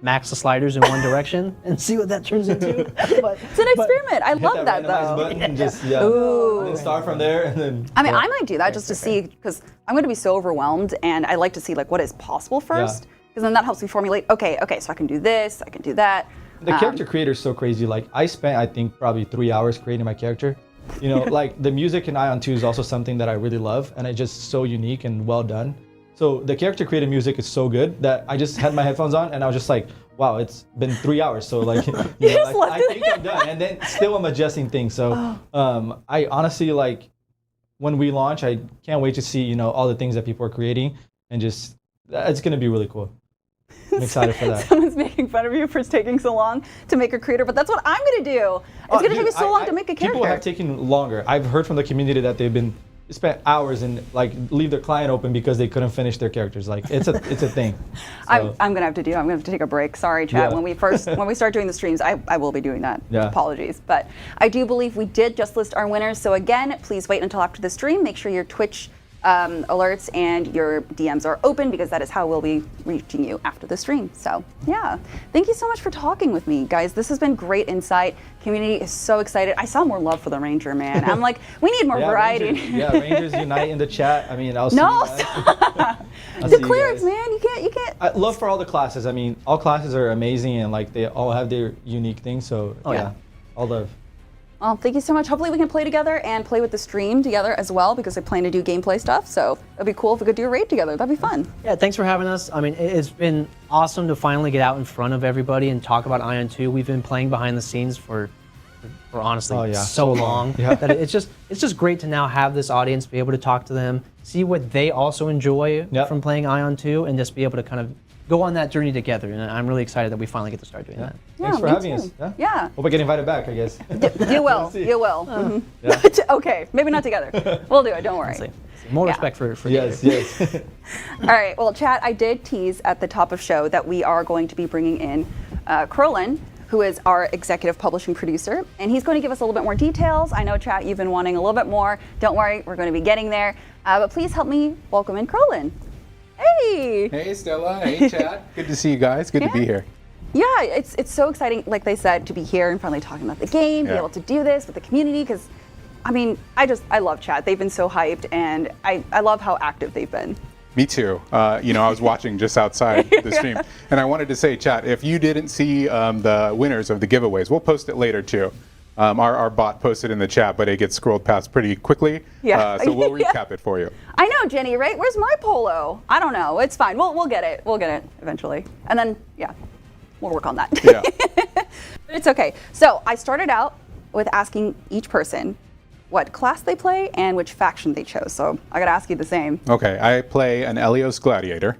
max the sliders in one direction and see what that turns into. It's an experiment. I love that randomized though. button and just Ooh. and then start from there and then. I mean, I might do that just to see because I'm going to be so overwhelmed, and I like to see like what is possible first, because then that helps me formulate. Okay, so I can do this, I can do that. The character creator is so crazy. Like I spent, I think, probably 3 hours creating my character. Like the music in Ion 2 is also something that I really love, and it's just so unique and well done. So the character created music is so good that I just had my headphones on and I was just like, wow, it's been 3 hours. So like, I think I'm done. And then still I'm adjusting things. So I honestly like when we launch, I can't wait to see, all the things that people are creating, and just, it's going to be really cool. I'm excited for that. Someone's making fun of you for taking so long to make a creator, but that's what I'm going to do. It's going to take me so long to make a character. People have taken longer. I've heard from the community that they've been spent hours and like leave their client open because they couldn't finish their characters. Like it's a thing. So, I'm gonna have to take a break. Sorry, chat. Yeah. When we start doing the streams, I will be doing that. Yeah. Apologies, but I do believe we did just list our winners. So again, please wait until after the stream. Make sure your Twitch alerts and your DMs are open, because that is how we'll be reaching you after the stream. So yeah, thank you so much for talking with me, guys. This has been great insight. Community is so excited. I saw more love for the Ranger, man. I'm like, we need more variety. Rangers unite in the chat. I mean, I'll see No, you guys. stop. I'll The see you clerics, guys. man. You can't. I love for all the classes. I mean, all classes are amazing, and like they all have their unique things. So yeah. all love. Well, thank you so much. Hopefully we can play together and play with the stream together as well, because I plan to do gameplay stuff. So it'd be cool if we could do a raid together. That'd be fun. Yeah, thanks for having us. I mean, it's been awesome to finally get out in front of everybody and talk about Ion 2. We've been playing behind the scenes for honestly so long. Yeah. That it's just great to now have this audience, be able to talk to them, see what they also enjoy from playing Ion 2, and just be able to kind of go on that journey together. And I'm really excited that we finally get to start doing that. Thanks for me having too. us. Yeah. Hope I get invited back, I guess. You will. see. You will. Mhm. Yeah. Okay, maybe not together. We'll do it. Don't worry. See. More Yeah. respect for Yes, you. yes. All right. Well, chat, I did tease at the top of show that we are going to be bringing in Crolin, who is our executive publishing producer, and he's going to give us a little bit more details. I know, chat, you've been wanting a little bit more. Don't worry, we're going to be getting there. But please help me welcome in Crolin. Hey! Hey Stella, hey Chad. Good to see you guys. Good to be here. Yeah, it's so exciting, like they said, to be here and finally talking about the game, be able to do this with the community, because, I mean, I love chat. They've been so hyped, and I love how active they've been. Me too. I was watching just outside the stream, and I wanted to say, chat, if you didn't see the winners of the giveaways, we'll post it later too. Our bot posted in the chat, but it gets scrolled past pretty quickly. Yeah. So we'll recap it for you. I know, Jenny, right? Where's my polo? I don't know. It's fine. We'll get it. We'll get it eventually. And then, yeah, we'll work on that. Yeah. But it's okay. So I started out with asking each person what class they play and which faction they chose. So I gotta ask you the same. Okay, I play an Elios Gladiator.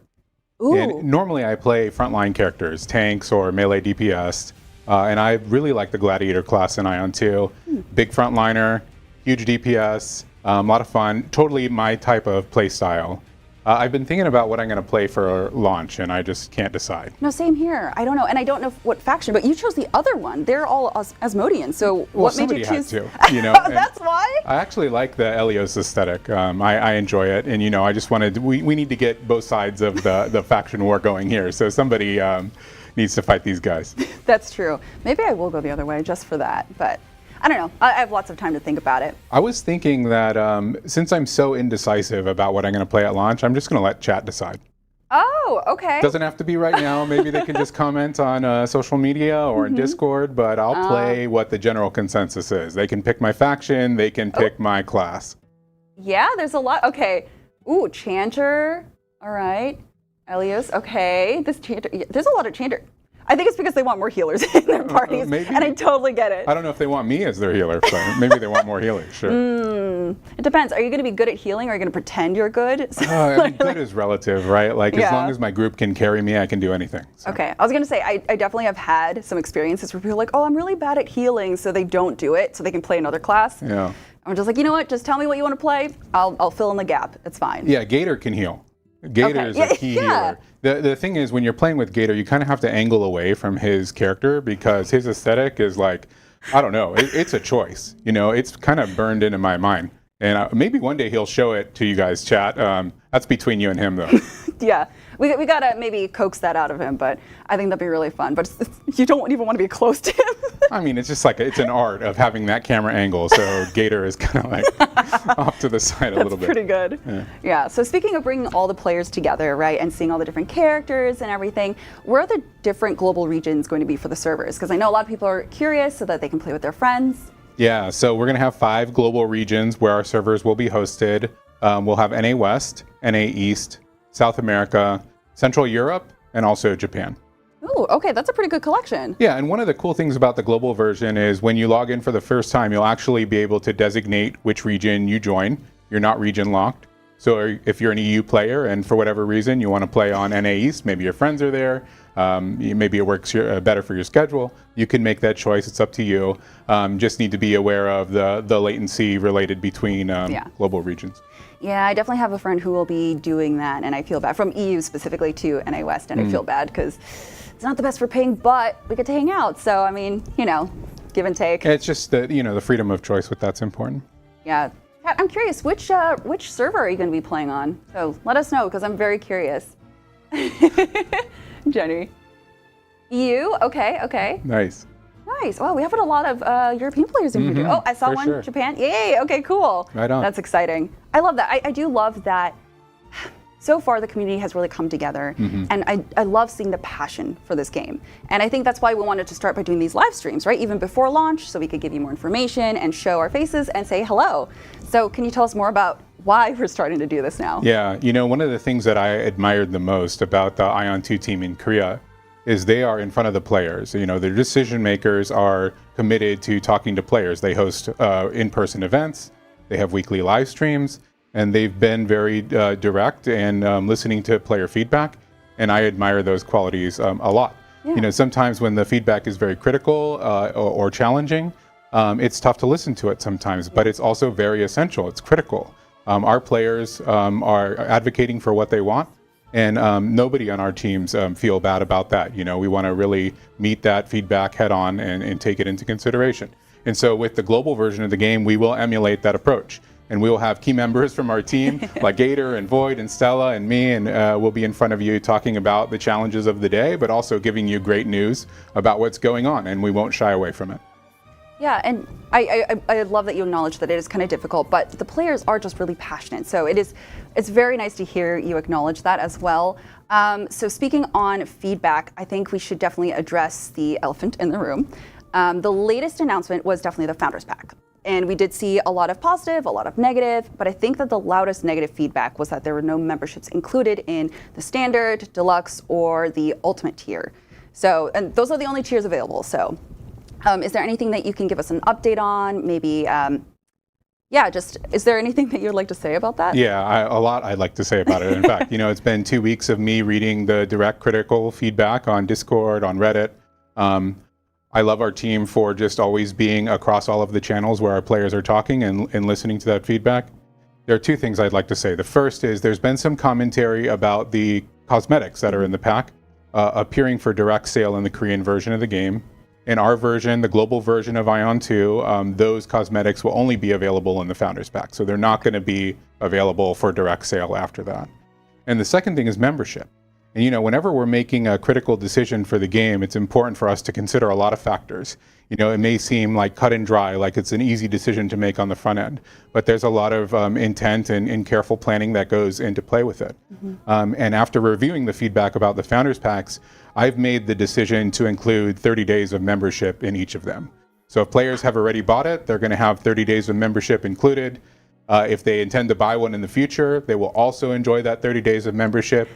Ooh. And normally I play frontline characters, tanks or melee DPS. And I really like the Gladiator class in Ion 2. Big frontliner, huge DPS, a lot of fun, totally my type of play style. I've been thinking about what I'm going to play for launch, and I just can't decide. No, same here. I don't know, and I don't know what faction, but you chose the other one. They're all Asmodean, so what made you choose? Had to, you know. That's why? I actually like the Elios aesthetic. I enjoy it, and you know, I just wanted we need to get both sides of the faction war going here. So somebody needs to fight these guys. That's true. Maybe I will go the other way just for that, but I don't know. I have lots of time to think about it. I was thinking that since I'm so indecisive about what I'm going to play at launch, I'm just going to let chat decide. Oh, okay. Doesn't have to be right now. Maybe they can just comment on social media or in Discord, but I'll play what the general consensus is. They can pick my faction. They can pick my class. Yeah, there's a lot. Okay. Ooh, Chanter. All right. Elios. Okay. This Chanter. There's a lot of Chanter. I think it's because they want more healers in their parties, maybe. And I totally get it. I don't know if they want me as their healer, so maybe they want more healers, sure. It depends. Are you going to be good at healing, or are you going to pretend you're good? I mean, good is relative, right? Like, as long as my group can carry me, I can do anything. So. Okay, I was going to say, I definitely have had some experiences where people are like, oh, I'm really bad at healing, so they don't do it, so they can play another class. Yeah. I'm just like, you know what, just tell me what you want to play, I'll fill in the gap, it's fine. Yeah, Gator can heal. Gator is a key healer. The thing is, when you're playing with Gator, you kind of have to angle away from his character because his aesthetic is like, I don't know, it's a choice. You know, it's kind of burned into my mind. And maybe one day he'll show it to you guys, chat. That's between you and him, though. Yeah, we gotta maybe coax that out of him, but I think that'd be really fun. But you don't even want to be close to him. I mean, it's just like it's an art of having that camera angle. So Gator is kind of like off to the side a little bit. That's pretty good. Yeah. So speaking of bringing all the players together, right, and seeing all the different characters and everything, where are the different global regions going to be for the servers? Because I know a lot of people are curious so that they can play with their friends. Yeah. So we're gonna have 5 global regions where our servers will be hosted. We'll have NA West, NA East, South America, Central Europe, and also Japan. Oh, okay, that's a pretty good collection. Yeah, and one of the cool things about the global version is when you log in for the first time, you'll actually be able to designate which region you join. You're not region locked. So if you're an EU player and for whatever reason you want to play on NA East, maybe your friends are there, maybe it works better for your schedule, you can make that choice. It's up to you. Just need to be aware of the latency related between global regions. Yeah, I definitely have a friend who will be doing that, and I feel bad. From EU specifically to NA West, and I feel bad because it's not the best for ping, but we get to hang out. So, I mean, you know, give and take. It's just the freedom of choice with that's important. Yeah. I'm curious, which server are you going to be playing on? So let us know, because I'm very curious. Jenny. EU? Okay. Nice. Nice. Wow, we have a lot of European players in here. Oh, I saw one. Sure. Japan. Yay. Okay, cool. Right on. That's exciting. I love that. I do love that. So far, the community has really come together, and I love seeing the passion for this game. And I think that's why we wanted to start by doing these live streams, right? Even before launch, so we could give you more information and show our faces and say hello. So can you tell us more about why we're starting to do this now? Yeah, one of the things that I admired the most about the Ion 2 team in Korea is they are in front of the players. Their decision makers are committed to talking to players. They host in-person events, they have weekly live streams, and they've been very direct and listening to player feedback, and I admire those qualities a lot. Yeah. Sometimes when the feedback is very critical or challenging, it's tough to listen to it sometimes, but it's also very essential. It's critical. Our players are advocating for what they want, and nobody on our teams feel bad about that. We want to really meet that feedback head on and take it into consideration. And so with the global version of the game, we will emulate that approach. And we will have key members from our team, like Gator and Void and Stella and me, and we'll be in front of you talking about the challenges of the day, but also giving you great news about what's going on, and we won't shy away from it. Yeah, and I love that you acknowledge that it is kind of difficult, but the players are just really passionate. So it's very nice to hear you acknowledge that as well. So speaking on feedback, I think we should definitely address the elephant in the room. The latest announcement was definitely the Founders Pack. And we did see a lot of positive, a lot of negative, but I think that the loudest negative feedback was that there were no memberships included in the standard, deluxe, or the ultimate tier. So, and those are the only tiers available. So, is there anything that you can give us an update on? Maybe yeah, just is there anything that you'd like to say about that? Yeah, a lot I'd like to say about it. In fact, it's been 2 weeks of me reading the direct critical feedback on Discord, on Reddit. I love our team for just always being across all of the channels where our players are talking and listening to that feedback. There are 2 things I'd like to say. The first is there's been some commentary about the cosmetics that are in the pack appearing for direct sale in the Korean version of the game. In our version, the global version of AION 2, those cosmetics will only be available in the Founders Pack. So they're not going to be available for direct sale after that. And the second thing is membership. And whenever we're making a critical decision for the game, it's important for us to consider a lot of factors. It may seem like cut and dry, like it's an easy decision to make on the front end, but there's a lot of intent and careful planning that goes into play with it. And after reviewing the feedback about the Founders Packs, I've made the decision to include 30 days of membership in each of them. So if players have already bought it, they're going to have 30 days of membership included. If they intend to buy one in the future, they will also enjoy that 30 days of membership.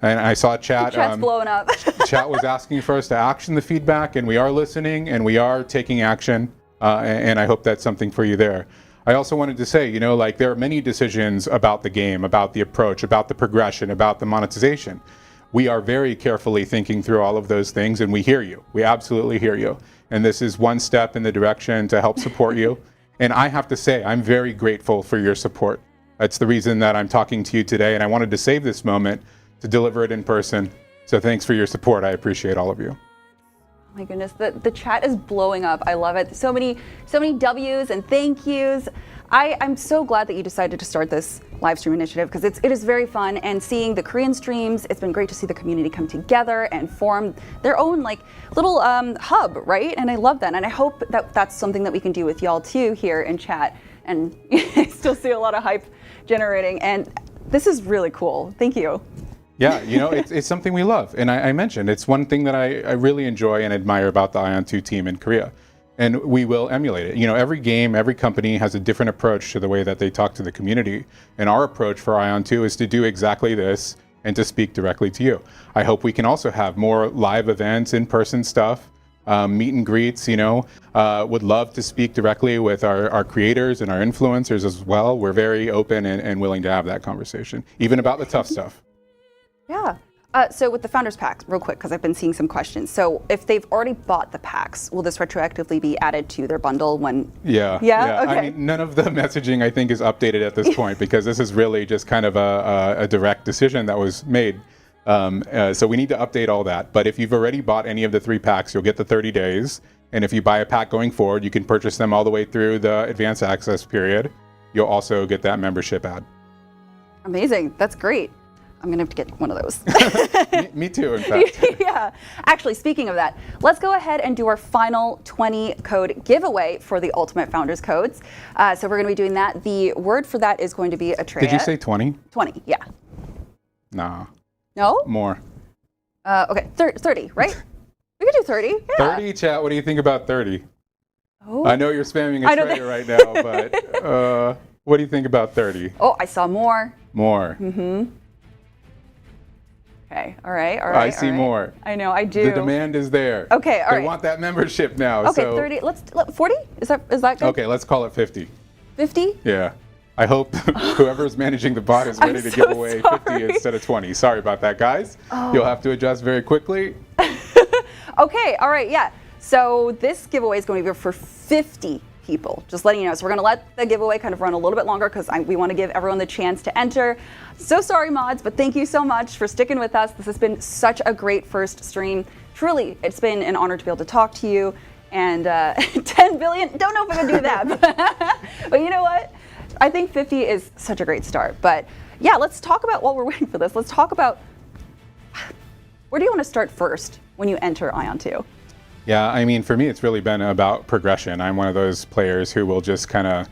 And I saw chat's blowing up. Chat was asking for us to action the feedback, and we are listening and we are taking action. And I hope that's something for you there. I also wanted to say, there are many decisions about the game, about the approach, about the progression, about the monetization. We are very carefully thinking through all of those things, and we hear you. We absolutely hear you. And this is one step in the direction to help support you. And I have to say, I'm very grateful for your support. That's the reason that I'm talking to you today, and I wanted to save this moment to deliver it in person. So thanks for your support. I appreciate all of you. Oh my goodness, the chat is blowing up. I love it. So many W's and thank yous. I'm so glad that you decided to start this live stream initiative because it is very fun, and seeing the Korean streams, it's been great to see the community come together and form their own little hub, right? And I love that, and I hope that that's something that we can do with y'all too here in chat, and I still see a lot of hype generating, and this is really cool. Thank you. Yeah, it's something we love. And I mentioned, it's one thing that I really enjoy and admire about the AION 2 team in Korea. And we will emulate it. Every game, every company has a different approach to the way that they talk to the community. And our approach for AION 2 is to do exactly this and to speak directly to you. I hope we can also have more live events, in-person stuff, meet and greets, would love to speak directly with our creators and our influencers as well. We're very open and willing to have that conversation, even about the tough stuff. Yeah. So with the Founders Packs, real quick, because I've been seeing some questions. So if they've already bought the packs, will this retroactively be added to their bundle when? Yeah. Yeah? Okay. I mean, none of the messaging, I think, is updated at this point because this is really just kind of a direct decision that was made. So we need to update all that. But if you've already bought any of the 3 packs, you'll get the 30 days. And if you buy a pack going forward, you can purchase them all the way through the advanced access period. You'll also get that membership ad. Amazing. That's great. I'm going to have to get one of those. me too, in fact. Yeah. Actually, speaking of that, let's go ahead and do our final 20 code giveaway for the Ultimate Founders codes. So we're going to be doing that. The word for that is going to be Atreya. Did you say 20? 20, yeah. Nah. No? More. Okay, 30, right? We could do 30. Yeah. 30, chat. What do you think about 30? Oh. I know you're spamming Atreya right now, but what do you think about 30? Oh, I saw more. More. Mm-hmm. Okay, all right. I see more. I know, I do. The demand is there. Okay, all right. They want that membership now. Okay, so. 30. 40? Is that good? Okay, let's call it 50. 50? Yeah. I hope whoever's managing the bot is ready to give away 50 instead of 20. Sorry about that, guys. Oh. You'll have to adjust very quickly. Okay, all right, yeah. So this giveaway is going to be for 50 people, just letting you know. So we're going to let the giveaway kind of run a little bit longer because we want to give everyone the chance to enter. So sorry, mods, but thank you so much for sticking with us. This has been such a great first stream. Truly, it's been an honor to be able to talk to you. And 10 billion, don't know if I can do that. But you know what? I think 50 is such a great start. But yeah, let's talk about, while we're waiting for this, let's talk about, where do you want to start first when you enter AION 2? Yeah, I mean, for me, it's really been about progression. I'm one of those players who will just kind of,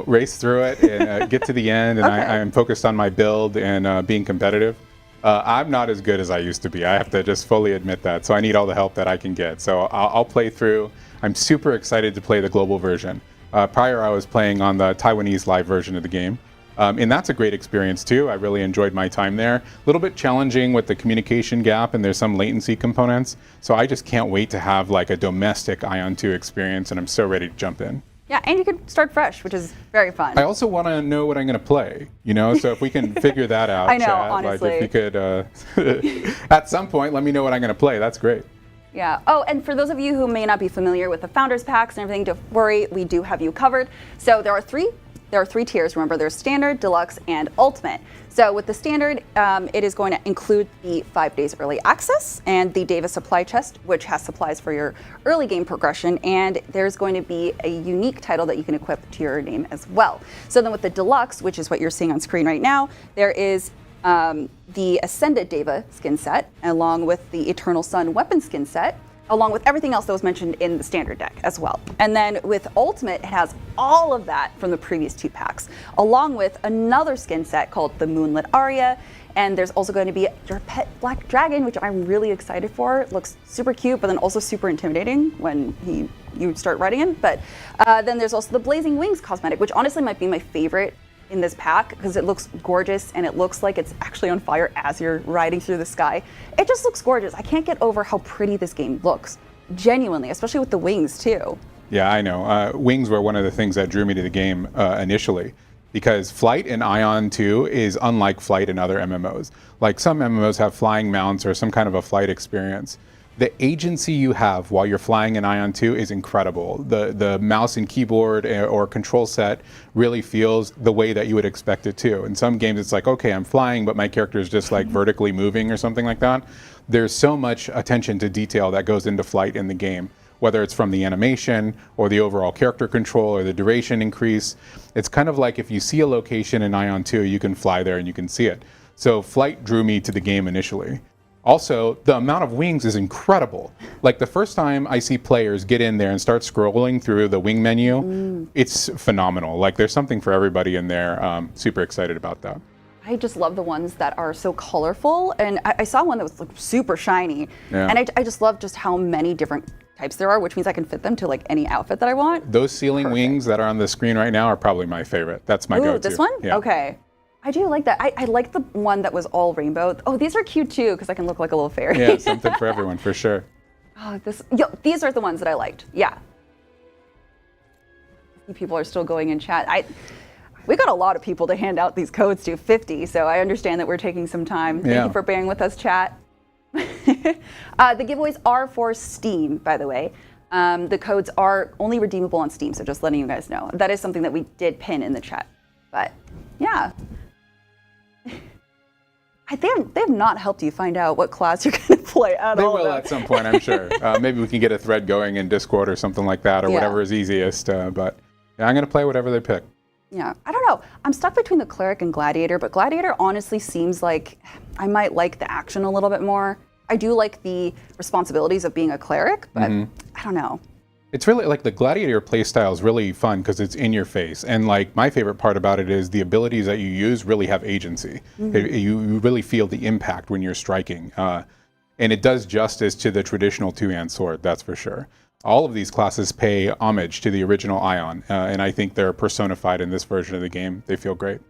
race through it and get to the end. And okay. I'm focused on my build and being competitive. I'm not as good as I used to be. I have to just fully admit that. So I need all the help that I can get. So I'll play through. I'm super excited to play the global version. Prior, I was playing on the Taiwanese live version of the game. And that's a great experience too. I really enjoyed my time there. A little bit challenging with the communication gap, and there's some latency components. So I just can't wait to have like a domestic AION 2 experience, and I'm so ready to jump in. Yeah, and you could start fresh, which is very fun. I also want to know what I'm going to play, so if we can figure that out, I know, chat, honestly. like if you could, at some point, let me know what I'm going to play. That's great. Yeah. Oh, and for those of you who may not be familiar with the Founders Packs and everything, don't worry, we do have you covered. So there are three tiers, remember. There's Standard, Deluxe, and Ultimate. So with the Standard, it is going to include the 5 days early access and the Davis supply chest, which has supplies for your early game progression, and there's going to be a unique title that you can equip to your name as well. So then with the Deluxe, which is what you're seeing on screen right now, there is the Ascended Deva skin set, along with the Eternal Sun weapon skin set, along with everything else that was mentioned in the Standard deck as well. And then with Ultimate, it has all of that from the previous 2 packs, along with another skin set called the Moonlit Aria. And there's also going to be your pet black dragon, which I'm really excited for. It looks super cute, but then also super intimidating when you start riding him. But then there's also the Blazing Wings cosmetic, which honestly might be my favorite in this pack because it looks gorgeous and it looks like it's actually on fire as you're riding through the sky. It just looks gorgeous. I can't get over how pretty this game looks, genuinely, especially with the wings too. Yeah, I know. Wings were one of the things that drew me to the game initially, because flight in Ion 2 is unlike flight in other MMOs. Like some MMOs have flying mounts or some kind of a flight experience. The agency you have while you're flying in Ion 2 is incredible. The mouse and keyboard or control set really feels the way that you would expect it to. In some games, it's like, okay, I'm flying, but my character is just like vertically moving or something like that. There's so much attention to detail that goes into flight in the game, whether it's from the animation or the overall character control or the duration increase. It's kind of like if you see a location in Ion 2, you can fly there and you can see it. So flight drew me to the game initially. Also, the amount of wings is incredible. Like the first time I see players get in there and start scrolling through the wing menu, it's phenomenal. Like there's something for everybody in there. Super excited about that. I just love the ones that are so colorful. And I saw one that was like super shiny. Yeah. And I just love just how many different types there are, which means I can fit them to like any outfit that I want. Those ceiling Perfect. wings that are on the screen right now are probably my favorite. That's my go-to. This one? Yeah. Okay. I do like that. I like the one that was all rainbow. Oh, these are cute too, because I can look like a little fairy. Yeah, something for everyone, for sure. Oh, these are the ones that I liked. Yeah. People are still going in chat. We got a lot of people to hand out these codes to, 50, so I understand that we're taking some time. Thank you for bearing with us, chat. The giveaways are for Steam, by the way. The codes are only redeemable on Steam, so just letting you guys know. That is something that we did pin in the chat. But yeah. They have not helped you find out what class you're going to play at all. They will at some point, I'm sure. Maybe we can get a thread going in Discord or something like that, or whatever is easiest. But yeah, I'm going to play whatever they pick. Yeah, I don't know. I'm stuck between the Cleric and Gladiator, but Gladiator honestly seems like I might like the action a little bit more. I do like the responsibilities of being a Cleric, but I don't know. It's really like the Gladiator playstyle is really fun because it's in your face. And like my favorite part about it is the abilities that you use really have agency. You really feel the impact when you're striking. And it does justice to the traditional two-hand sword, that's for sure. All of these classes pay homage to the original Ion. And I think they're personified in this version of the game. They feel great.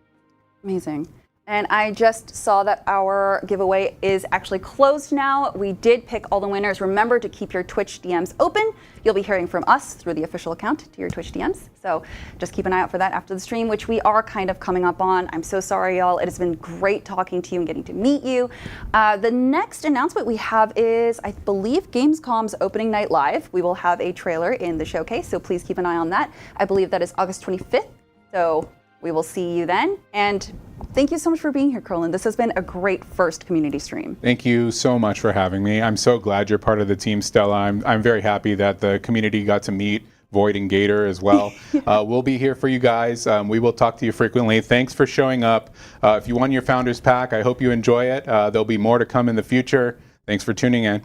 Amazing. And I just saw that our giveaway is actually closed now. We did pick all the winners. Remember to keep your Twitch DMs open. You'll be hearing from us through the official account to your Twitch DMs. So just keep an eye out for that after the stream, which we are kind of coming up on. I'm so sorry, y'all. It has been great talking to you and getting to meet you. The next announcement we have is, I believe, Gamescom's opening night live. We will have a trailer in the showcase, so please keep an eye on that. I believe that is August 25th. So we will see you then. And thank you so much for being here, Curlin. This has been a great first community stream. Thank you so much for having me. I'm so glad you're part of the team, Stella. I'm very happy that the community got to meet Void and Gator as well. We'll be here for you guys. We will talk to you frequently. Thanks for showing up. If you won your Founders Pack, I hope you enjoy it. There'll be more to come in the future. Thanks for tuning in.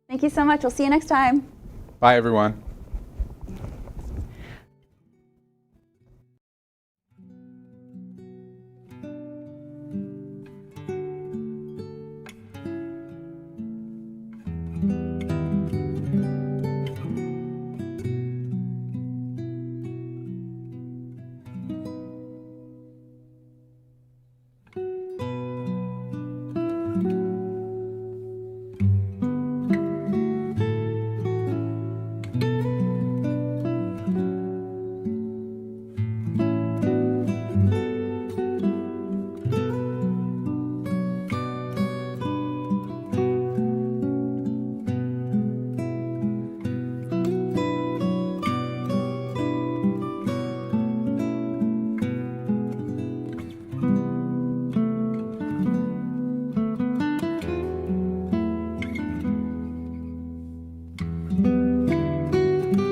Thank you so much. We'll see you next time. Bye, everyone.